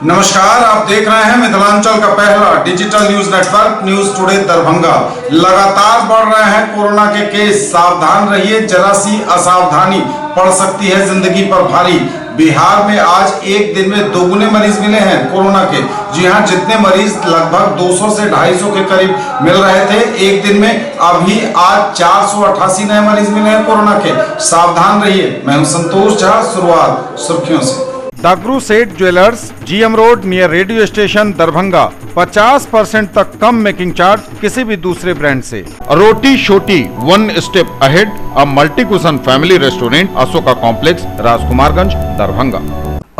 नमस्कार, आप देख रहे हैं मिथिलांचल का पहला digital news network news today Darbhanga. लगातार बढ़ रहे हैं कोरोना के केस, सावधान रहिए, जरा सी असावधानी पड़ सकती है जिंदगी पर भारी। बिहार में आज एक दिन में दोगुने मरीज मिले हैं कोरोना के। जी हां, जितने मरीज लगभग 200 से 250 के करीब मिल रहे थे एक दिन में, अभी आज 488 नए मरीज मिले हैं कोरोना के। सावधान रहिए। मैं हूं संतोष झा। शुरुआत सुर्खियों से। दागरू सेठ jewellers, GM road near radio station Darbhanga. 50% तक कम मेकिंग चार्ज किसी भी दूसरे ब्रांड से। Roti Shoti one step ahead, a multi cuisine family restaurant, Ashoka complex, Rajkumarganj, Darbhanga.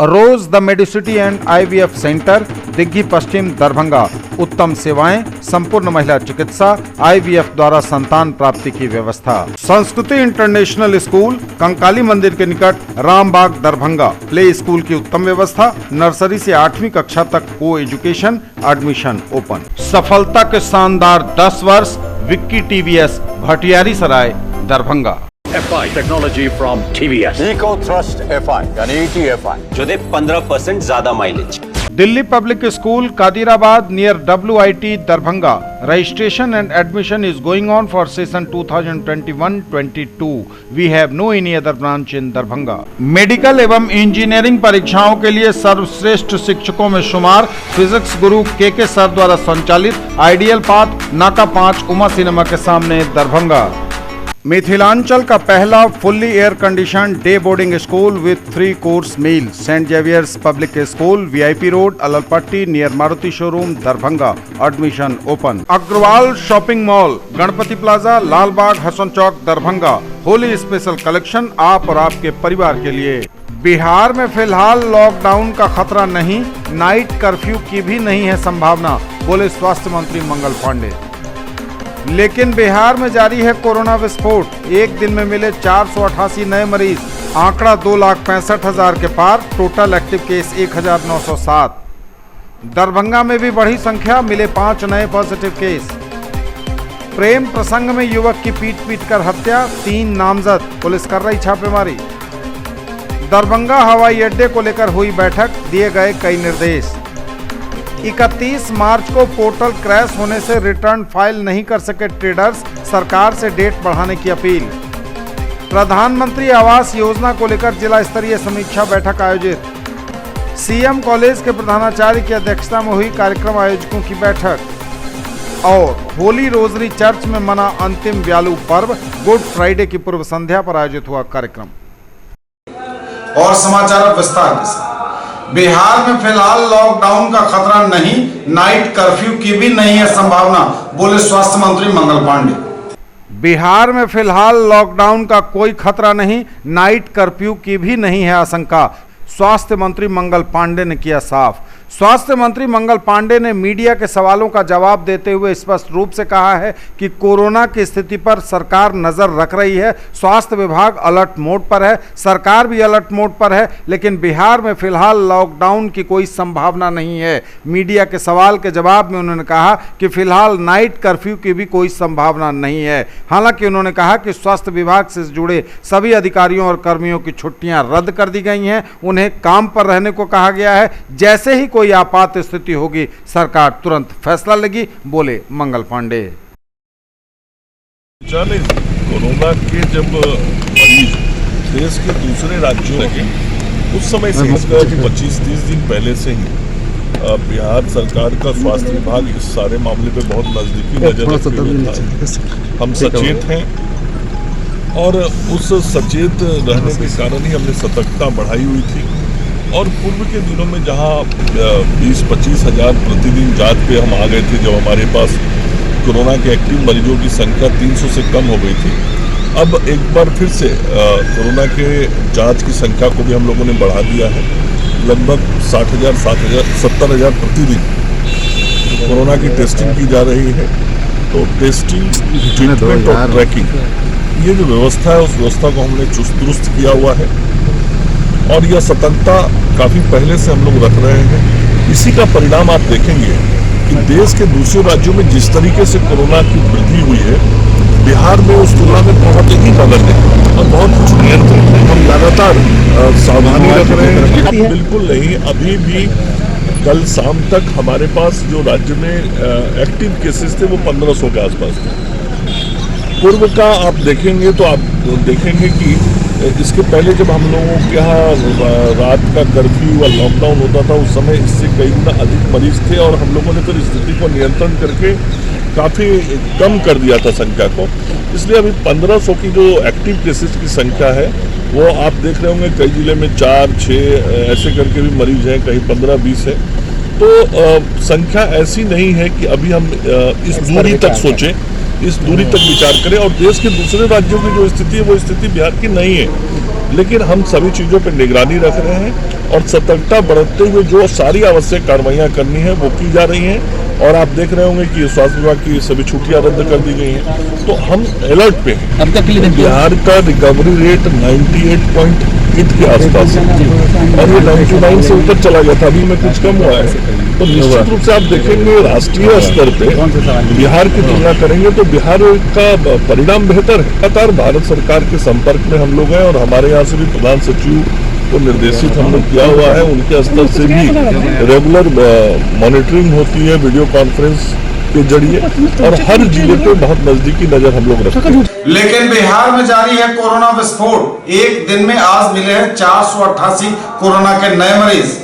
Rose the medicity and IVF centre, Digghi Paschim, Darbhanga. उत्तम सेवाएं, संपूर्ण महिला चिकित्सा, आईवीएफ द्वारा संतान प्राप्ति की व्यवस्था। संस्कृति इंटरनेशनल स्कूल, कंकाली मंदिर के निकट, रामबाग, दरभंगा। प्ले स्कूल की उत्तम व्यवस्था, नर्सरी से 8वीं कक्षा तक को एजुकेशन, एडमिशन ओपन। सफलता के शानदार 10 वर्ष, Vicky TVS, Bhatiyari Sarai, Darbhanga. FI technology from TVS, eco thrust FI यानी ETFI जो दे 15% ज्यादा mileage. Delhi public school, Kadirabad near WIT, Darbhanga. Registration and admission is going on for session 2021-22. We have no any other branch in Darbhanga. Medical एवं engineering परीक्षाओं के लिए सर्वश्रेष्ठ शिक्षकों में शुमार फिजिक्स गुरु के सर द्वारा संचालित आइडियल पाथ, नाका 5, उमा सिनेमा के सामने, दरभंगा। मिथिलांचल का पहला fully air condition day boarding school with 3 course meal, saint Xavier's public school, VIP road, Allalpatti near Maruti showroom, Darbhanga. Admission open. Agrawal shopping mall, Ganpati plaza, Lalbagh, Hasan Chowk, Darbhanga. Holi special collection आप और आपके परिवार के लिए। बिहार में फिलहाल लॉकडाउन का खतरा नहीं, नाइट कर्फ्यू की भी नहीं है संभावना, बोले स्वास्थ्य मंत्री मंगल पांडे। लेकिन बिहार में जारी है कोरोना विस्फोट। एक दिन में मिले 488 नए मरीज, आंकड़ा 2,65,000 के पार। Total active case 1,907। दरभंगा में भी बढ़ी संख्या, मिले 5 नए पॉजिटिव केस। प्रेम प्रसंग में युवक की पीट कर हत्या, 3 नामजद, पुलिस कर रही छापेमारी। दरभंगा हवाई अड्डे को लेकर हुई बैठक, दिए गए कई निर्देश। 31 मार्च को पोर्टल क्रैश होने से रिटर्न फाइल नहीं कर सके ट्रेडर्स, सरकार से डेट बढ़ाने की अपील। प्रधानमंत्री आवास योजना को लेकर जिला स्तरीय समीक्षा बैठक आयोजित। सीएम कॉलेज के प्रधानाचार्य की अध्यक्षता में हुई कार्यक्रम आयोजकों की बैठक। और होली रोजरी चर्च में मना अंतिम व्यालू पर्व, गुड फ्राइडे की पूर्व संध्या पर आयोजित हुआ कार्यक्रम। और समाचार विस्तार के साथ। बिहार में फिलहाल लॉकडाउन का खतरा नहीं, नाइट कर्फ्यू की भी नहीं है संभावना, बोले स्वास्थ्य मंत्री मंगल पांडे। बिहार में फिलहाल लॉकडाउन का कोई खतरा नहीं, नाइट कर्फ्यू की भी नहीं है आशंका, स्वास्थ्य मंत्री मंगल पांडे ने किया साफ। स्वास्थ्य मंत्री मंगल पांडे ने मीडिया के सवालों का जवाब देते हुए स्पष्ट रूप से कहा है कि कोरोना की स्थिति पर सरकार नजर रख रही है। स्वास्थ्य विभाग अलर्ट मोड पर है, सरकार भी अलर्ट मोड पर है, लेकिन बिहार में फिलहाल लॉकडाउन की कोई संभावना नहीं है। मीडिया के सवाल के जवाब में उन्होंने कहा कि फिलहाल नाइट कर्फ्यू की भी कोई संभावना नहीं है। हालांकि उन्होंने कहा कि स्वास्थ्य विभाग से जुड़े सभी अधिकारियों और कर्मियों की छुट्टियां रद्द कर दी गई हैं, उन्हें काम पर रहने को कहा गया है। जैसे ही कोई आपात स्थिति होगी, सरकार तुरंत फैसला लेगी, बोले मंगल पांडे। कोरोना के जब मरीज देश के दूसरे राज्यों लगे, उस समय से 25-30 दिन पहले से ही बिहार सरकार का स्वास्थ्य विभाग इस सारे मामले पे बहुत नजदीकी नजर रखते हुए हम सचेत हैं, और उस सचेत रहने के कारण ही हमने सतर्कता बढ़ाई हुई थी। और पूर्व के दिनों में जहां 20-25 हज़ार प्रतिदिन जांच पे हम आ गए थे, जब हमारे पास कोरोना के एक्टिव मरीजों की संख्या 300 से कम हो गई थी, अब एक बार फिर से कोरोना के जांच की संख्या को भी हम लोगों ने बढ़ा दिया है। लगभग 60,000, 70,000 प्रतिदिन कोरोना की टेस्टिंग की जा रही है। तो टेस्टिंग, ट्रीटमेंट और ट्रैकिंग, ये जो व्यवस्था है, उस व्यवस्था को हमने चुस्त दुरुस्त किया हुआ है, और यह सतर्कता काफी पहले से हम लोग रख रहे हैं। इसी का परिणाम आप देखेंगे कि देश के दूसरे राज्यों में जिस तरीके से कोरोना की वृद्धि हुई है, बिहार में उस तुलना में बहुत ही नगण्य है और बहुत कुछ नियंत्रित है। हम लगातार सावधानी रख रहे हैं। बिल्कुल नहीं, अभी भी कल शाम तक हमारे पास जो राज्य में एक्टिव केसेस थे वो 1500 के आसपास थे। पूर्व का आप देखेंगे तो आप देखेंगे कि इसके पहले जब हम लोगों के यहाँ रात का कर्फ्यू व लॉकडाउन होता था उस समय इससे कई गुना अधिक मरीज थे और हम लोगों ने फिर स्थिति को नियंत्रण करके काफ़ी कम कर दिया था संख्या को। इसलिए अभी 1500 की जो एक्टिव केसेस की संख्या है वो आप देख रहे होंगे कई जिले में 4-6 ऐसे करके भी मरीज हैं, कहीं 15-20 है। तो संख्या ऐसी नहीं है कि अभी हम इस दूरी तक सोचें, इस दूरी तक विचार करें। और देश के दूसरे राज्यों की जो स्थिति है वो स्थिति बिहार की नहीं है, लेकिन हम सभी चीज़ों पर निगरानी रख रहे हैं और सतर्कता बरतते हुए जो सारी आवश्यक कार्रवाइयाँ करनी है वो की जा रही हैं। और आप देख रहे होंगे कि स्वास्थ्य विभाग की सभी छुट्टियां रद्द कर दी गई हैं, तो हम अलर्ट पे हैं। अब तक बिहार का रिकवरी रेट 98.8 के आसपास है और ये 99 से ऊपर चला गया था, अभी में कुछ कम हुआ है। तो निश्चित रूप से आप देखेंगे राष्ट्रीय स्तर पे बिहार की तुलना करेंगे तो बिहार का परिणाम बेहतर है। लगातार भारत सरकार के संपर्क में हम लोग हैं और हमारे यहाँ से भी प्रधान सचिव को निर्देशित हम लोग किया हुआ है, उनके स्तर से भी रेगुलर मॉनिटरिंग होती है वीडियो कॉन्फ्रेंस के जरिए और हर जिले पे बहुत नजदीकी नजर हम लोग रखते हैं। लेकिन बिहार में जारी है कोरोना विस्फोट। एक दिन में आज मिले हैं 488 कोरोना के नए मरीज।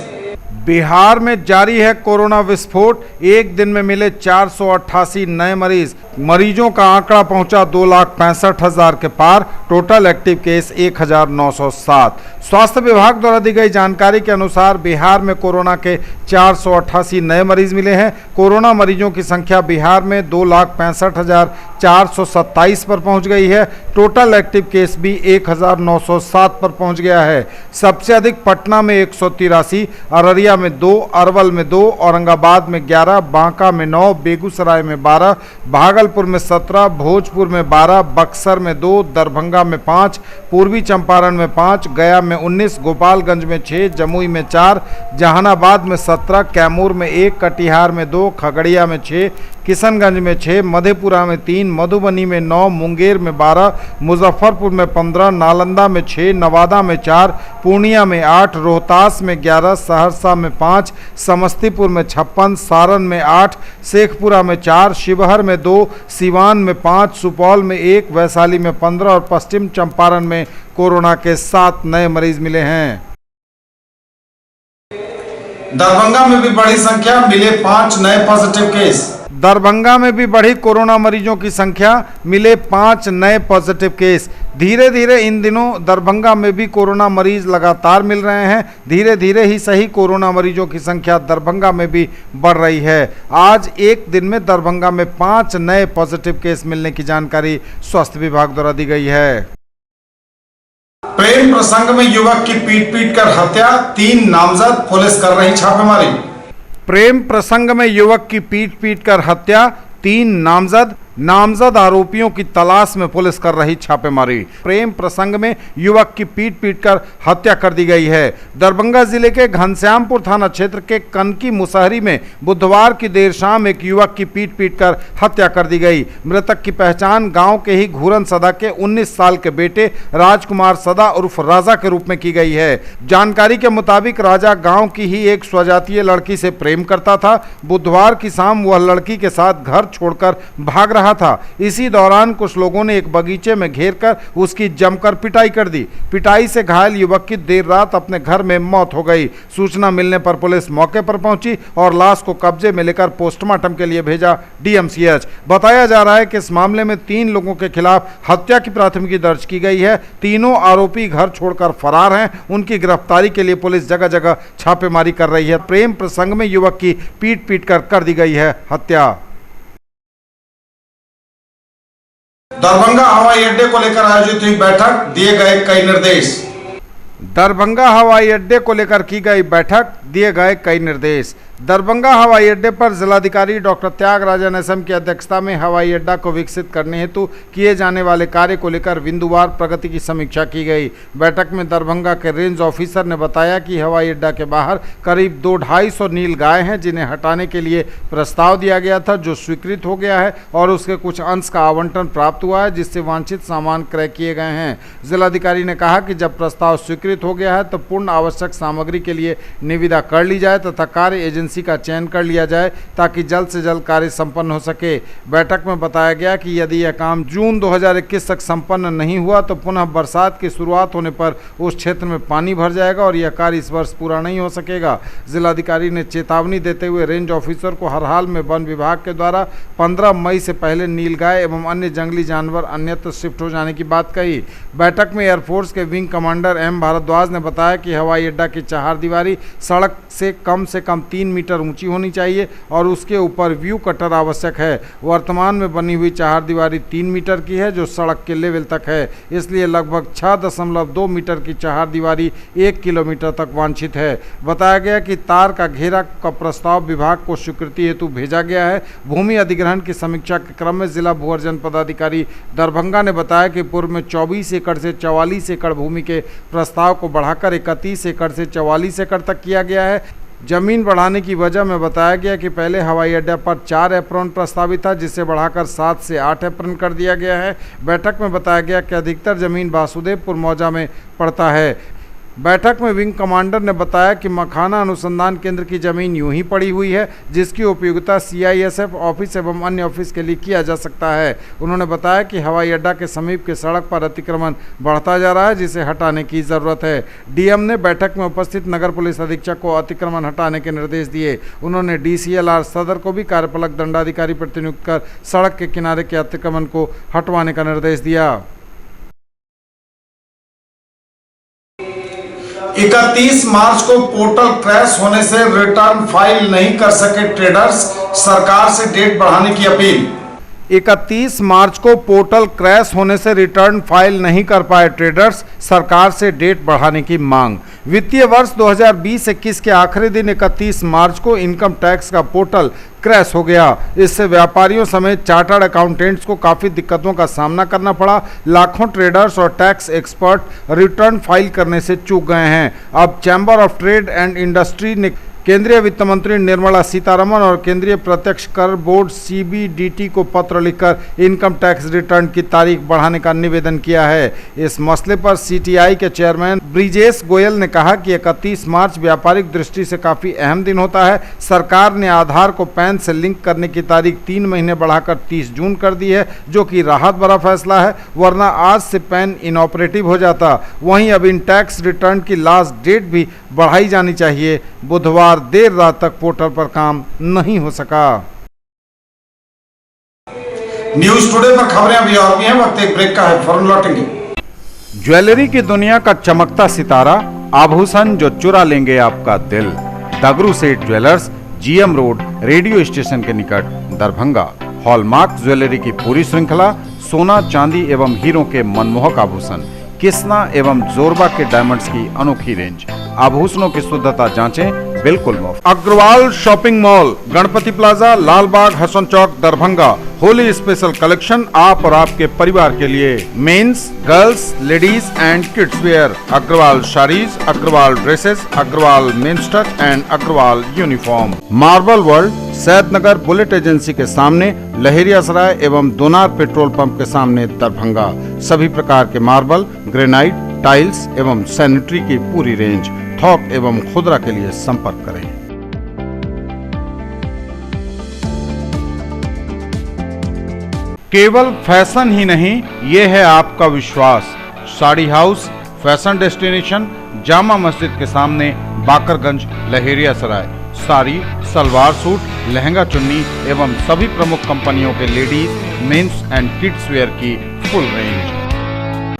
बिहार में जारी है कोरोना विस्फोट। एक दिन में मिले 488 नए मरीज। मरीजों का आंकड़ा पहुंचा 2,65,000 के पार। Total active case 1,907। स्वास्थ्य विभाग द्वारा दी गई जानकारी के अनुसार बिहार में कोरोना के 488 नए मरीज मिले हैं। कोरोना मरीजों की संख्या बिहार में 2,65,427 पर पहुंच गई है। टोटल एक्टिव केस भी 1,907 पर पहुंच गया है। सबसे अधिक पटना में 183, अररिया में 2, अरवल में 2, औरंगाबाद में 11, बांका में 9, बेगूसराय में 12, भागलपुर में 17, भोजपुर में 12, बक्सर में 2, दरभंगा में 5, पूर्वी चंपारण में 5, गया में 19, गोपालगंज में 6, जमुई में 4, जहानाबाद में 17, कैमूर में 1, कटिहार में 2, खगड़िया में 6, किशनगंज में 6, मधेपुरा में 3, मधुबनी में 9, मुंगेर में 12, मुजफ्फरपुर में 15, नालंदा में 6, नवादा में 4, पूर्णिया में 8, रोहतास में 11, सहरसा में 5, समस्तीपुर में 56, सारण में 8, शेखपुरा में 4, शिवहर में 2, सिवान में 5, सुपौल में 1, वैशाली में 15 और पश्चिम चंपारण में कोरोना के 7 नए मरीज मिले हैं। दरभंगा में भी बड़ी संख्या, मिले 5 नए पॉजिटिव केस। दरभंगा में भी बढ़ी कोरोना मरीजों की संख्या, मिले 5 नए पॉजिटिव केस। धीरे धीरे इन दिनों दरभंगा में भी कोरोना मरीज लगातार मिल रहे हैं। धीरे धीरे ही सही कोरोना मरीजों की संख्या दरभंगा में भी बढ़ रही है। आज एक दिन में दरभंगा में 5 नए पॉजिटिव केस मिलने की जानकारी स्वास्थ्य विभाग द्वारा दी गई है। प्रेम प्रसंग में युवक की पीट कर हत्या, 3 नामजद, पुलिस कर रही छापेमारी। प्रेम प्रसंग में युवक की पीट कर हत्या, 3 नामजद आरोपियों की तलाश में पुलिस कर रही छापेमारी। प्रेम प्रसंग में युवक की पीट कर हत्या कर दी गई है। दरभंगा जिले के घनश्यामपुर थाना क्षेत्र के कनकी मुसहरी में बुधवार की देर शाम एक युवक की पीट कर हत्या कर दी गई। मृतक की पहचान गांव के ही घूरन सदा के 19 साल के बेटे राजकुमार सदा उर्फ राजा के रूप में की गई है। जानकारी के मुताबिक राजा गाँव की ही एक स्वजातीय लड़की से प्रेम करता था। बुधवार की शाम वह लड़की के साथ घर छोड़कर भाग रहा था। इसी दौरान कुछ लोगों ने एक बगीचे में घेरकर उसकी जमकर पिटाई कर दी। पिटाई से घायल युवक की देर रात अपने घर में मौत हो गई। सूचना मिलने पर पुलिस मौके पर पहुंची और लाश को कब्जे में लेकर पोस्टमार्टम के लिए भेजा डीएमसीएच। बताया जा रहा है कि इस मामले में 3 लोगों के खिलाफ हत्या की प्राथमिकी दर्ज की गई है। तीनों आरोपी घर छोड़कर फरार हैं। उनकी गिरफ्तारी के लिए पुलिस जगह जगह छापेमारी कर रही है। प्रेम प्रसंग में युवक की पीट कर दी गई है हत्या। दरभंगा हवाई अड्डे को लेकर आयोजित हुई बैठक, दिए गए कई निर्देश। दरभंगा हवाई अड्डे को लेकर की गई बैठक, दिए गए कई निर्देश। दरभंगा हवाई अड्डे पर जिलाधिकारी डॉक्टर त्यागराजन एसएम की अध्यक्षता में हवाई अड्डा को विकसित करने हेतु किए जाने वाले कार्य को लेकर बिंदुवार प्रगति की समीक्षा की गई। बैठक में दरभंगा के रेंज ऑफिसर ने बताया कि हवाई अड्डा के बाहर करीब 200-250 नील गाय हैं, जिन्हें हटाने के लिए प्रस्ताव दिया गया था, जो स्वीकृत हो गया है और उसके कुछ अंश का आवंटन प्राप्त हुआ है, जिससे वांछित सामान क्रय किए गए हैं। जिलाधिकारी ने कहा कि जब प्रस्ताव स्वीकृत हो गया है तो पूर्ण आवश्यक सामग्री के लिए निविदा कर ली जाए तथा कार्य एजेंसी एजेंसी का चयन कर लिया जाए ताकि जल्द से जल्द कार्य संपन्न हो सके। बैठक में बताया गया कि यदि यह काम जून 2021 तक संपन्न नहीं हुआ तो पुनः बरसात की शुरुआत होने पर उस क्षेत्र में पानी भर जाएगा और यह कार्य इस वर्ष पूरा नहीं हो सकेगा। जिलाधिकारी ने चेतावनी देते हुए रेंज ऑफिसर को हर हाल में वन विभाग के द्वारा 15 मई से पहले नीलगाय एवं अन्य जंगली जानवर अन्यत्र शिफ्ट हो जाने की बात कही। बैठक में एयरफोर्स के विंग कमांडर एम भारद्वाज ने बताया कि हवाई अड्डा की चहारदीवारी सड़क से कम 3 मीटर ऊंची होनी चाहिए और उसके ऊपर व्यू कटर आवश्यक है। वर्तमान में बनी हुई चहारदीवारी 3 मीटर की है जो सड़क के लेवल तक है, इसलिए लगभग 6.2 मीटर की चहारदीवारी 1 किलोमीटर तक वांछित है। बताया गया कि तार का घेरा का प्रस्ताव विभाग को स्वीकृति हेतु भेजा गया है। भूमि अधिग्रहण की समीक्षा के क्रम में जिला भू अर्जन पदाधिकारी दरभंगा ने बताया कि पूर्व में 24 एकड़ से 44 एकड़ भूमि के प्रस्ताव को बढ़ाकर 31 एकड़ से 44 एकड़ तक किया गया है। जमीन बढ़ाने की वजह में बताया गया कि पहले हवाई अड्डा पर 4 एप्रॉन प्रस्तावित था जिसे बढ़ाकर 7 से 8 एप्रॉन कर दिया गया है। बैठक में बताया गया कि अधिकतर जमीन वासुदेवपुर मौजा में पड़ता है। बैठक में विंग कमांडर ने बताया कि मखाना अनुसंधान केंद्र की जमीन यूं ही पड़ी हुई है जिसकी उपयोगिता CISF ऑफिस एवं अन्य ऑफिस के लिए किया जा सकता है। उन्होंने बताया कि हवाई अड्डा के समीप के सड़क पर अतिक्रमण बढ़ता जा रहा है जिसे हटाने की ज़रूरत है। डीएम ने बैठक में उपस्थित नगर पुलिस अधीक्षक को अतिक्रमण हटाने के निर्देश दिए। उन्होंने DCLR सदर को भी कार्यपालक दंडाधिकारी प्रतिनियुक्त कर सड़क के किनारे के अतिक्रमण को हटवाने का निर्देश दिया। 31 मार्च को पोर्टल क्रैश होने से रिटर्न फाइल नहीं कर सके ट्रेडर्स, सरकार से डेट बढ़ाने की अपील। 31 मार्च को पोर्टल क्रैश होने से रिटर्न फाइल नहीं कर पाए ट्रेडर्स, सरकार से डेट बढ़ाने की मांग। वित्तीय वर्ष 2020-21 के आखिरी दिन 31 मार्च को इनकम टैक्स का पोर्टल क्रैश हो गया। इससे व्यापारियों समेत चार्टर्ड अकाउंटेंट्स को काफ़ी दिक्कतों का सामना करना पड़ा। लाखों ट्रेडर्स और टैक्स एक्सपर्ट रिटर्न फाइल करने से चूक गए हैं। अब chamber of trade and industry ने केंद्रीय वित्त मंत्री निर्मला सीतारमण और केंद्रीय प्रत्यक्ष कर बोर्ड CBDT को पत्र लिखकर इनकम टैक्स रिटर्न की तारीख बढ़ाने का निवेदन किया है। इस मसले पर CTI के चेयरमैन ब्रिजेश गोयल ने कहा कि 31 मार्च व्यापारिक दृष्टि से काफ़ी अहम दिन होता है। सरकार ने आधार को पैन से लिंक करने की तारीख 3 महीने बढ़ाकर 30 जून कर दी है, जो कि राहत भरा फैसला है, वरना आज से पैन इनऑपरेटिव हो जाता। वहीं अब इन टैक्स रिटर्न की लास्ट डेट भी बढ़ाई जानी चाहिए। बुधवार देर रात तक पोर्टल पर काम नहीं हो सका। न्यूज टुडे पर खबरें अभी और भी हैं, वक्त एक ब्रेक का है, फौरन लौटेंगे। ज्वेलरी की दुनिया का चमकता सितारा, आभूषण जो चुरा लेंगे आपका दिल। दगरू सेठ jewellers, GM road, radio station के निकट, दरभंगा। हॉलमार्क ज्वेलरी की पूरी श्रृंखला, सोना चांदी एवं हीरों के मनमोहक आभूषण, किस्ना एवं जोरबा के डायमंड्स की अनोखी रेंज। आभूषणों की शुद्धता जांचें, बिल्कुल मुफ्त। Agrawal shopping mall, Ganpati plaza, Lalbagh, Hasan Chowk, Darbhanga. Holi special collection आप और आपके परिवार के लिए। Men's, girls, ladies and kids wear. Agrawal saris, Agrawal dresses, Agrawal men's touch and Agrawal uniform. Marble world, Saidnagar bullet agency के सामने, लहेरियासराय एवं दोनार पेट्रोल पंप के सामने, दरभंगा। सभी प्रकार के मार्बल, ग्रेनाइट, टाइल्स एवं सैनिटरी की पूरी रेंज। थोक एवं खुदरा के लिए संपर्क करें। केवल फैशन ही नहीं, ये है आपका विश्वास। Sari house, fashion destination, Jama Masjid के सामने, बाकरगंज, लहेरियासराय। साड़ी, सलवार सूट, लहंगा चुन्नी एवं सभी प्रमुख कंपनियों के ladies, mens and kids wear की फुल रेंज।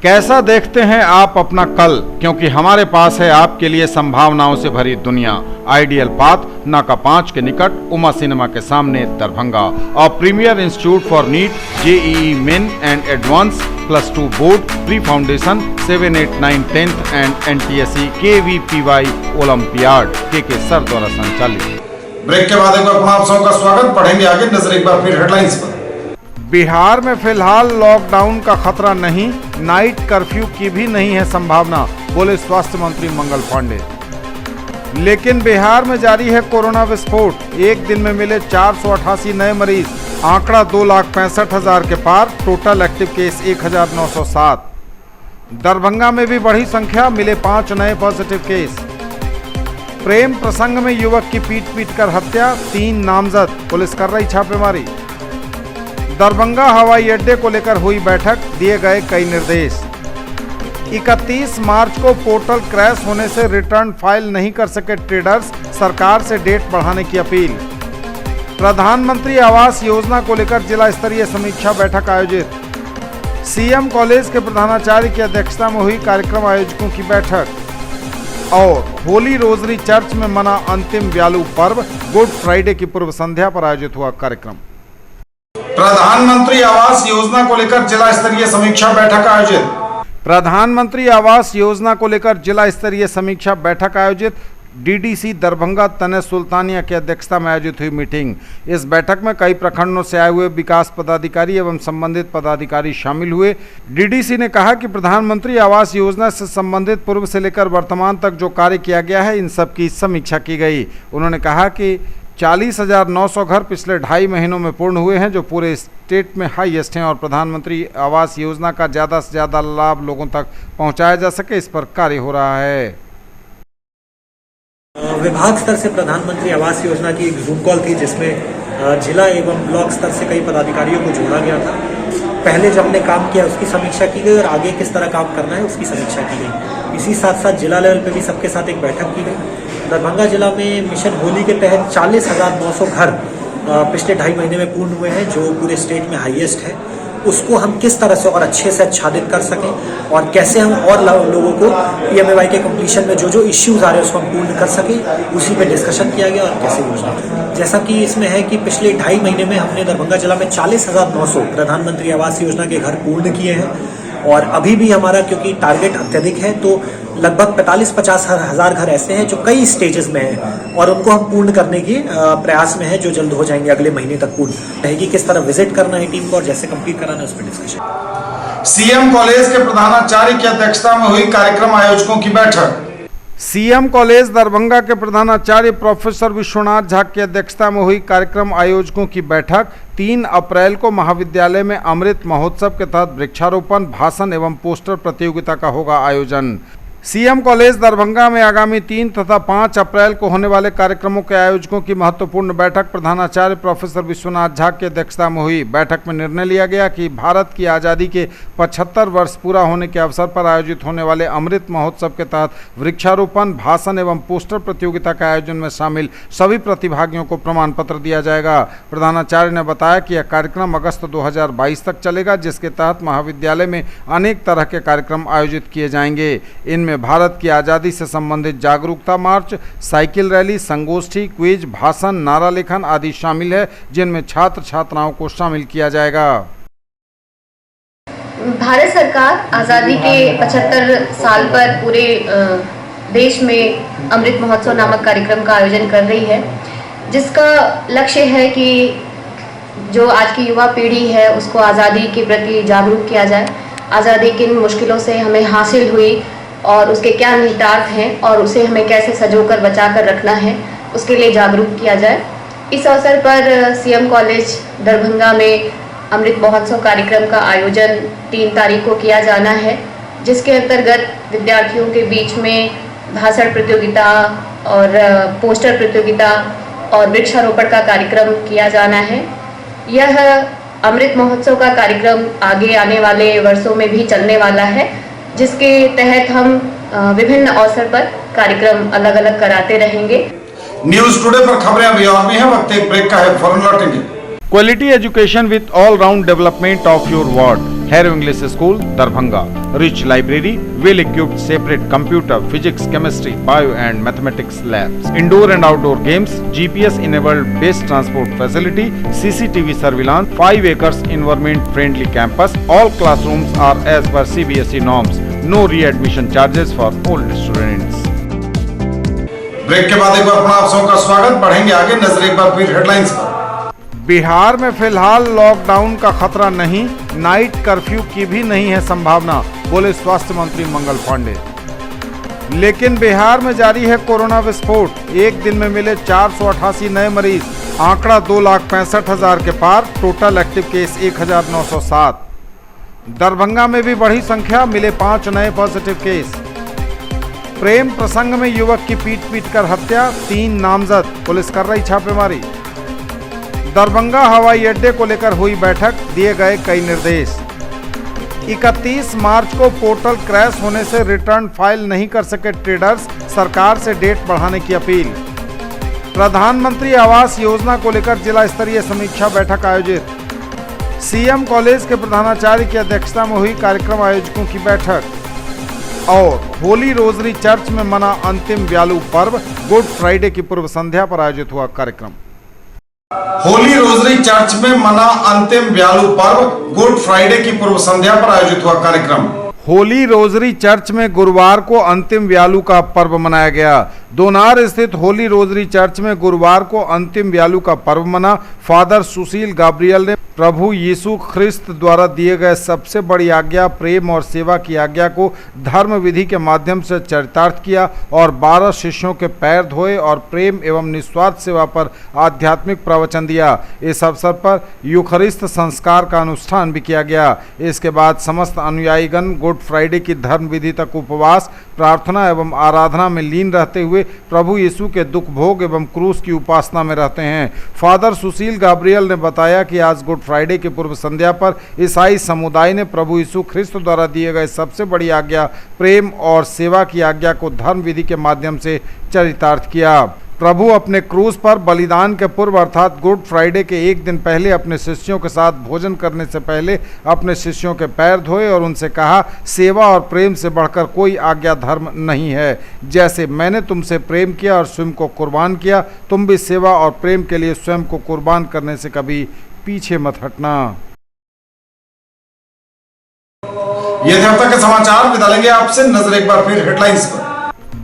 कैसा देखते हैं आप अपना कल, क्योंकि हमारे पास है आपके लिए संभावनाओं से भरी दुनिया। आइडियल पाथ, नाका 5 के निकट, उमा सिनेमा के सामने, दरभंगा। और premier institute for NEET, JEE main and advance, +2 board, pre foundation, 7, 8, 9, 10th and NTSE KVPY olympiad के सर द्वारा संचालित। ब्रेक के बाद एक बार पुनः आप सबका स्वागत। पढ़ेंगे आगे, नजर एक बार फिर हेडलाइंस पर। बिहार में फिलहाल लॉकडाउन का खतरा नहीं, नाइट कर्फ्यू की भी नहीं है संभावना, बोले स्वास्थ्य मंत्री मंगल पांडे। लेकिन बिहार में जारी है कोरोना विस्फोट। एक दिन में मिले 488 नए मरीज, आंकड़ा 2,65,000 के पार। Total active case 1,907। दरभंगा में भी बढ़ी संख्या, मिले 5 नए पॉजिटिव केस। प्रेम प्रसंग में युवक की पीट कर हत्या, 3 नामजद, पुलिस कर रही छापेमारी। दरभंगा हवाई अड्डे को लेकर हुई बैठक, दिए गए कई निर्देश। 31 मार्च को पोर्टल क्रैश होने से रिटर्न फाइल नहीं कर सके ट्रेडर्स, सरकार से डेट बढ़ाने की अपील। प्रधानमंत्री आवास योजना को लेकर जिला स्तरीय समीक्षा बैठक आयोजित। सीएम कॉलेज के प्रधानाचार्य की अध्यक्षता में हुई कार्यक्रम आयोजकों की बैठक। और होली रोजरी चर्च में मना अंतिम व्यालू पर्व, गुड फ्राइडे की पूर्व संध्या पर आयोजित हुआ कार्यक्रम। प्रधानमंत्री आवास योजना को लेकर जिला स्तरीय समीक्षा बैठक आयोजित। प्रधानमंत्री आवास योजना को लेकर जिला स्तरीय समीक्षा बैठक आयोजित। डीडीसी दरभंगा तनेश सुल्तानिया की अध्यक्षता में आयोजित हुई मीटिंग। इस बैठक में कई प्रखंडों से आए हुए विकास पदाधिकारी एवं संबंधित पदाधिकारी शामिल हुए। डीडीसी ने कहा कि प्रधानमंत्री आवास योजना से संबंधित पूर्व से लेकर वर्तमान तक जो कार्य किया गया है, इन सब की समीक्षा की गई। उन्होंने कहा कि 40,900 घर पिछले 2.5 महीनों में पूर्ण हुए हैं, जो पूरे स्टेट में हाईएस्ट हैं, और प्रधानमंत्री आवास योजना का ज़्यादा से ज़्यादा लाभ लोगों तक पहुंचाया जा सके, इस पर कार्य हो रहा है। विभाग स्तर से प्रधानमंत्री आवास योजना की एक जूम कॉल थी, जिसमें जिला एवं ब्लॉक स्तर से कई पदाधिकारियों को जोड़ा गया था। पहले जो हमने काम किया उसकी समीक्षा की गई और आगे किस तरह काम करना है उसकी समीक्षा की गई। इसी साथ साथ जिला लेवल पे भी सबके साथ एक बैठक की गई। दरभंगा जिला में मिशन होली के तहत 40,900 घर पिछले 2.5 महीने में पूर्ण हुए हैं, जो पूरे स्टेट में हाईएस्ट है। उसको हम किस तरह से और अच्छे से आच्छादित कर सकें और कैसे हम और लोगों को PMAY के कंप्लीशन में जो जो इश्यूज आ रहे हैं उसको हम पूर्ण कर सकें, उसी पे डिस्कशन किया गया और कैसे योजना। जैसा कि इसमें है कि पिछले 2.5 महीने में हमने दरभंगा जिला में 40,900 प्रधानमंत्री आवास योजना के घर पूर्ण किए हैं। और अभी भी हमारा, क्योंकि टारगेट अत्यधिक है, तो लगभग 45-50 हज़ार घर ऐसे हैं जो कई स्टेजेस में हैं और उनको हम पूर्ण करने के प्रयास में है, जो जल्द हो जाएंगे, अगले महीने तक पूर्ण रहेगी। किस तरह विजिट करना है टीम को और जैसे कंप्लीट कराना है उस पर डिस्कशन। सीएम कॉलेज के प्रधानाचार्य की अध्यक्षता में हुई कार्यक्रम आयोजकों की बैठक। सीएम कॉलेज दरभंगा के प्रधानाचार्य प्रोफेसर विश्वनाथ झा की अध्यक्षता में हुई कार्यक्रम आयोजकों की बैठक। 3 अप्रैल को महाविद्यालय में अमृत महोत्सव के तहत वृक्षारोपण, भाषण एवं पोस्टर प्रतियोगिता का होगा आयोजन। सीएम कॉलेज दरभंगा में आगामी 3 तथा 5 अप्रैल को होने वाले कार्यक्रमों के आयोजकों की महत्वपूर्ण बैठक प्रधानाचार्य प्रोफेसर विश्वनाथ झा की अध्यक्षता में हुई। बैठक में निर्णय लिया गया कि भारत की आज़ादी के 75 वर्ष पूरा होने के अवसर पर आयोजित होने वाले अमृत महोत्सव के तहत वृक्षारोपण, भाषण एवं पोस्टर प्रतियोगिता के आयोजन में शामिल सभी प्रतिभागियों को प्रमाण पत्र दिया जाएगा। प्रधानाचार्य ने बताया कि यह कार्यक्रम अगस्त 2022 तक चलेगा, जिसके तहत महाविद्यालय में अनेक तरह के कार्यक्रम आयोजित किए जाएंगे। इनमें भारत की आज़ादी से संबंधित जागरूकता मार्च, साइकिल रैली, संगोष्ठी, क्विज, भाषण, नारा लेखन आदि शामिल है, जिनमें छात्र छात्राओं को शामिल किया जाएगा। भारत सरकार आज़ादी के 75 साल पर पूरे देश में अमृत महोत्सव नामक कार्यक्रम का आयोजन कर रही है, जिसका लक्ष्य है कि जो आज की युवा पीढ़ी है उसको आज़ादी के प्रति जागरूक किया जाए। आज़ादी किन मुश्किलों से हमें हासिल हुई और उसके क्या निहितार्थ हैं और उसे हमें कैसे संजोकर बचाकर रखना है, उसके लिए जागरूक किया जाए। इस अवसर पर सीएम कॉलेज दरभंगा में अमृत महोत्सव कार्यक्रम का आयोजन 3 तारीख को किया जाना है, जिसके अंतर्गत विद्यार्थियों के बीच में भाषण प्रतियोगिता और पोस्टर प्रतियोगिता और वृक्षारोपण का कार्यक्रम किया जाना है। यह अमृत महोत्सव का कार्यक्रम आगे आने वाले वर्षों में भी चलने वाला है, जिसके तहत हम विभिन्न अवसर पर कार्यक्रम अलग अलग कराते रहेंगे। न्यूज टुडे पर खबरें अभी और भी हैं, वक्त एक ब्रेक का है, फौरन लौटेंगे। Quality education with all round development of your ward. Harrow English school Darbhanga, rich library, well equipped separate computer, physics, chemistry, bio and mathematics labs, indoor and outdoor games, GPS enabled best transport facility, CCTV surveillance, 5 acres environment friendly campus. All classrooms are as per CBSE norms. No re-admission charges for old students. Break के बाद एक बार पुनः आप सबका स्वागत। बढ़ेंगे आगे, नजर एक बार फिर हेडलाइंस पर। बिहार में फिलहाल लॉकडाउन का खतरा नहीं, नाइट कर्फ्यू की भी नहीं है संभावना, बोले स्वास्थ्य मंत्री मंगल पांडे। लेकिन बिहार में जारी है कोरोना विस्फोट। एक दिन में मिले 488 नए मरीज, आंकड़ा 2,65,000 के पार। Total active case 1,907। दरभंगा में भी बढ़ी संख्या, मिले 5 नए पॉजिटिव केस। प्रेम प्रसंग में युवक की पीट कर हत्या, 3 नामजद, पुलिस कर रही छापेमारी। दरभंगा हवाई अड्डे को लेकर हुई बैठक, दिए गए कई निर्देश। 31 मार्च को पोर्टल क्रैश होने से रिटर्न फाइल नहीं कर सके ट्रेडर्स, सरकार से डेट बढ़ाने की अपील। प्रधानमंत्री आवास योजना को लेकर जिला स्तरीय समीक्षा बैठक आयोजित। सीएम कॉलेज के प्रधानाचार्य की अध्यक्षता में हुई कार्यक्रम आयोजकों की बैठक। और होली रोजरी चर्च में मना अंतिम व्यालू पर्व, गुड फ्राइडे की पूर्व संध्या पर आयोजित हुआ कार्यक्रम। होली रोजरी चर्च में मना अंतिम व्यालू पर्व, गुड फ्राइडे की पूर्व संध्या पर आयोजित हुआ कार्यक्रम। होली रोजरी चर्च में गुरुवार को अंतिम व्यालू का पर्व मनाया गया। दोनार स्थित होली रोजरी चर्च में गुरुवार को अंतिम व्यालू का पर्व मना। फादर सुशील गाब्रियल ने प्रभु यीशु ख्रिस्त द्वारा दिए गए सबसे बड़ी आज्ञा प्रेम और सेवा की आज्ञा को धर्म विधि के माध्यम से चरितार्थ किया और 12 शिष्यों के पैर धोए और प्रेम एवं निस्वार्थ सेवा पर आध्यात्मिक प्रवचन दिया। इस अवसर पर यूखरिस्त संस्कार का अनुष्ठान भी किया गया। इसके बाद समस्त अनुयायीगण गुड फ्राइडे की धर्म विधि तक उपवास, प्रार्थना एवं आराधना में लीन रहते हुए प्रभु यीशु के दुख भोग एवं क्रूस की उपासना में रहते हैं। फादर सुशील गाब्रियल ने बताया कि आज गुड फ्राइडे की पूर्व संध्या पर ईसाई समुदाय ने प्रभु यीशु ख्रिस्त द्वारा दिए गए सबसे बड़ी आज्ञा प्रेम और सेवा की आज्ञा को धर्म विधि के माध्यम से चरितार्थ किया। प्रभु अपने क्रूस पर बलिदान के पूर्व अर्थात गुड फ्राइडे के एक दिन पहले अपने शिष्यों के साथ भोजन करने से पहले अपने शिष्यों के पैर धोए और उनसे कहा, सेवा और प्रेम से बढ़कर कोई आज्ञा धर्म नहीं है। जैसे मैंने तुमसे प्रेम किया और स्वयं को कुर्बान किया, तुम भी सेवा और प्रेम के लिए स्वयं को कुर्बान करने से कभी पीछे मत हटना। ये थे अब तक के समाचार। विदा लेंगे आपसे, नजर एक बार फिर हेडलाइंस पर।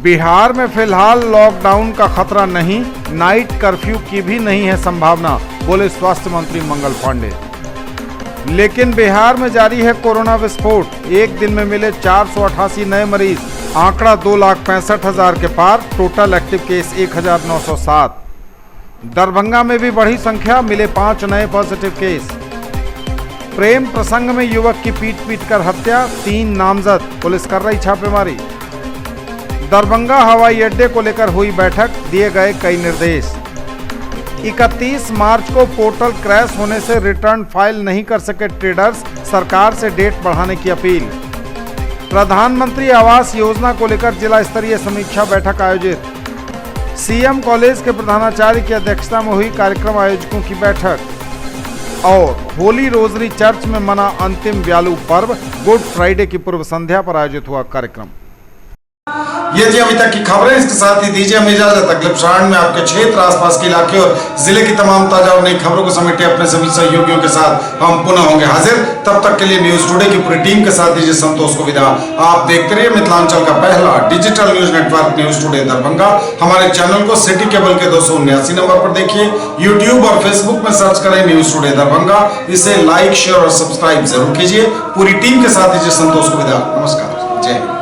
बिहार में फिलहाल लॉकडाउन का खतरा नहीं, नाइट कर्फ्यू की भी नहीं है संभावना, बोले स्वास्थ्य मंत्री मंगल पांडे। लेकिन बिहार में जारी है कोरोना विस्फोट, एक दिन में मिले 488 नए मरीज, आंकड़ा 2,65,000 के पार, टोटल एक्टिव केस 1,907। दरभंगा में भी बढ़ी संख्या, मिले 5 नए पॉजिटिव केस। प्रेम प्रसंग में युवक की पीट कर हत्या, 3 नामजद, पुलिस कर रही छापेमारी। दरभंगा हवाई अड्डे को लेकर हुई बैठक, दिए गए कई निर्देश। 31 मार्च को पोर्टल क्रैश होने से रिटर्न फाइल नहीं कर सके ट्रेडर्स, सरकार से डेट बढ़ाने की अपील। प्रधानमंत्री आवास योजना को लेकर जिला स्तरीय समीक्षा बैठक आयोजित। सीएम कॉलेज के प्रधानाचार्य की अध्यक्षता में हुई कार्यक्रम आयोजकों की बैठक। और होली रोजरी चर्च में मना अंतिम व्यालू पर्व, गुड फ्राइडे की पूर्व संध्या पर आयोजित हुआ कार्यक्रम। ये थी अभी तक की खबरें। इसके साथ ही दीजिए हमें इजाजत। अगले प्रसारण में आपके क्षेत्र, आसपास के इलाके और जिले की तमाम ताजा और नई खबरों को समेटे अपने सभी सहयोगियों के साथ हम पुनः होंगे हाजिर। तब तक के लिए न्यूज टुडे की पूरी टीम के साथ दीजिए संतोष को विदा। आप देखते रहिए मिथिलांचल का पहला digital news network news today Darbhanga. हमारे चैनल को सिटी केबल के 279 नंबर पर देखिए। यूट्यूब और फेसबुक में सर्च करें न्यूज टुडे दरभंगा। इसे लाइक, शेयर और सब्सक्राइब जरूर कीजिए। पूरी टीम के साथ दीजिए संतोष को विदा। नमस्कार, जय हिंद।